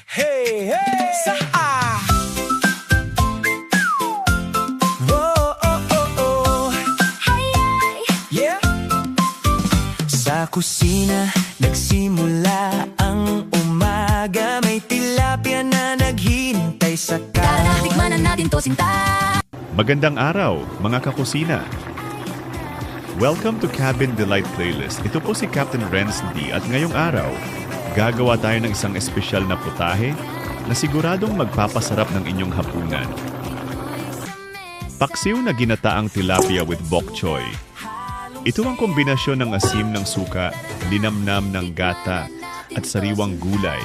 Hey, hey! Sa oh, oh, oh, oh. Yeah! Sa kusina, nagsimula ang umaga. May tilapia na naghihintay sa Tara, tikman na natin to, sinta. Magandang araw, mga kakusina! Welcome to Cabin Delight Playlist. Ito po si Captain Renz D at ngayong araw, gagawa tayo ng isang espesyal na putahe na siguradong magpapasarap ng inyong hapunan. Paksiw na ginataang tilapia with bok choy. Ito ang kombinasyon ng asim ng suka, linamnam ng gata, at sariwang gulay.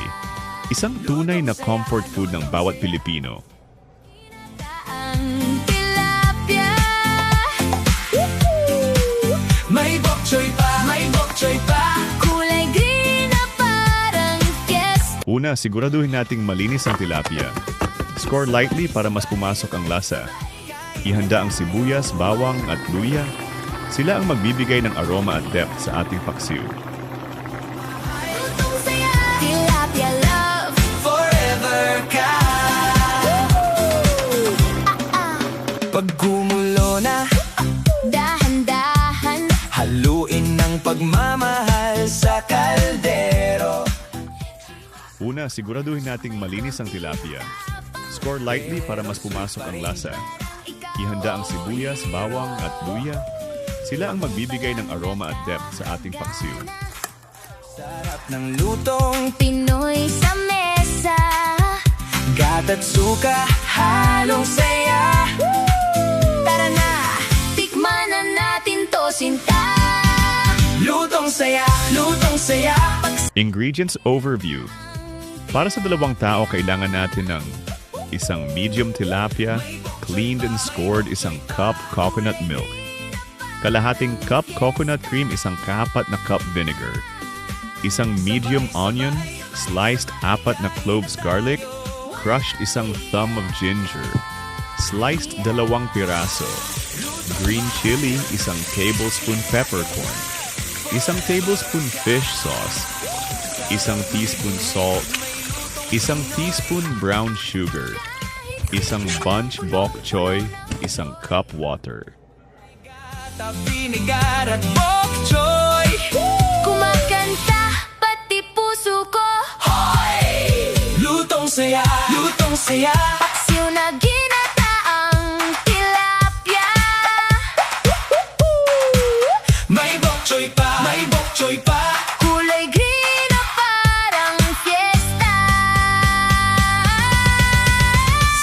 Isang tunay na comfort food ng bawat Pilipino. may bok choy pa, may bok choy pa. Kulay green na parang fiesta. Una, siguraduhin nating malinis ang tilapia. Score lightly para mas pumasok ang lasa. Ihanda ang sibuyas, bawang at luya. Sila ang magbibigay ng aroma at depth sa ating paksiw. Tilapia love. Forever ka. Pag gumulo na, Dahan-dahan. haluin ng pagmamahal sa kaldero. Una, siguraduhin nating malinis ang tilapia. Score lightly para mas pumasok ang lasa. Ihanda ang sibuyas, bawang at luya. Sila ang magbibigay ng aroma at depth sa ating paksiw. Sarap ng lutong Pinoy sa mesa. gat at suka, halong saya. Tara na, tikman na natin to, sinta. Lutong saya, lutong saya. Ingredients overview. Para sa 2 tao, kailangan natin ng isang medium tilapia, cleaned and scored 1 cup coconut milk, kalahating cup coconut cream, 1 kapat na cup vinegar, 1 medium onion, sliced 4 na cloves garlic, crushed 1 thumb of ginger, sliced 2 piraso, green chili, 1 tablespoon peppercorn, 1 tablespoon fish sauce, 1 teaspoon salt, 1 teaspoon brown sugar, 1 bunch bok choy, 1 cup water. Vinegar at bok choy. Kumakanta, pati puso ko. Hoy! Lutong saya, lutong saya. Paksiw na ginataang tilapia. May bok choy pa, may bok choy pa. Kulay green na parang fiesta.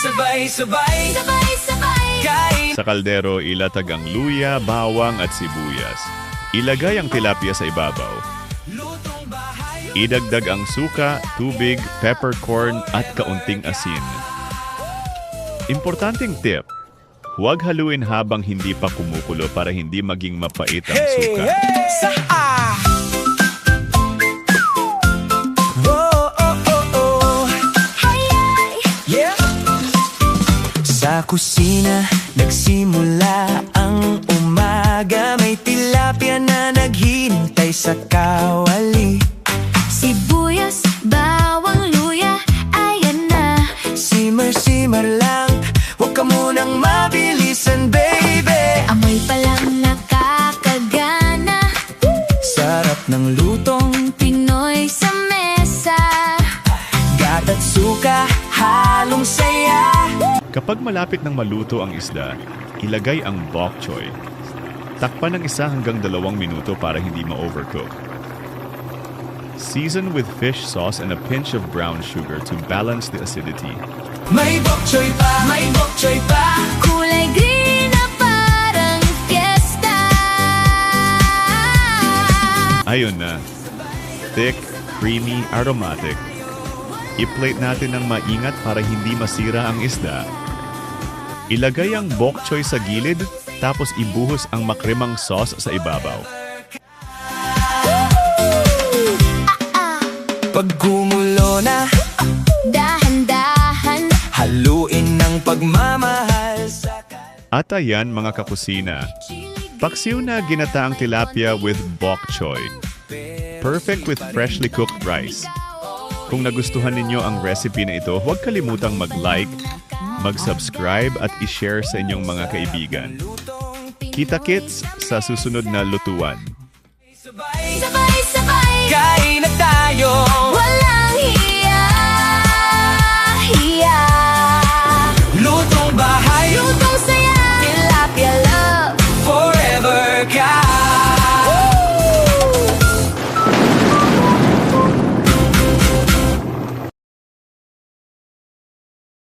Sabay-sabay, Sabay-sabay. kain. Sa kaldero, ilatag ang luya, bawang at sibuyas. Ilagay ang tilapia sa ibabaw. Lutong bahay. Idagdag ang suka, tubig, peppercorn at kaunting asin. Importanteng tip, huwag haluin habang hindi pa kumukulo para hindi maging mapait ang suka. Sa oh, oh, oh, oh. Yeah. Sa kusina, nagsimula ang umaga. May tilapia na naghihintay sa kawali. Sibuyas, bawang, luya, ayan na. Simmer-simmer lang, huwag ka munang mabilisan, baby. Amoy pa lang nakakagana. Sarap ng lutong Pinoy sa mesa. gat at suka, halong saya. Kapag malapit ng maluto ang isda, ilagay ang bok choy. Takpan ng 1 hanggang 2 minuto para hindi ma-overcook. Season with fish sauce and a pinch of brown sugar to balance the acidity. May bok choy pa, may bok choy pa. Kulay green na parang fiesta. Ayun na. Thick, creamy, aromatic. I-plate natin ng maingat para hindi masira ang isda. Ilagay ang bok choy sa gilid, tapos ibuhos ang makremang sauce sa ibabaw. Pag gumulo na, Dahan-dahan. haluin ng pagmamahal sa At ayan mga kakusina, paksiw na ginataang tilapia with bok choy. Perfect with freshly cooked rice. Kung nagustuhan ninyo ang recipe na ito, huwag kalimutang mag-like, mag-subscribe at i-share sa inyong mga kaibigan. Kita-kits sa susunod na lutuan. Sabay, Sabay-sabay kain na tayo.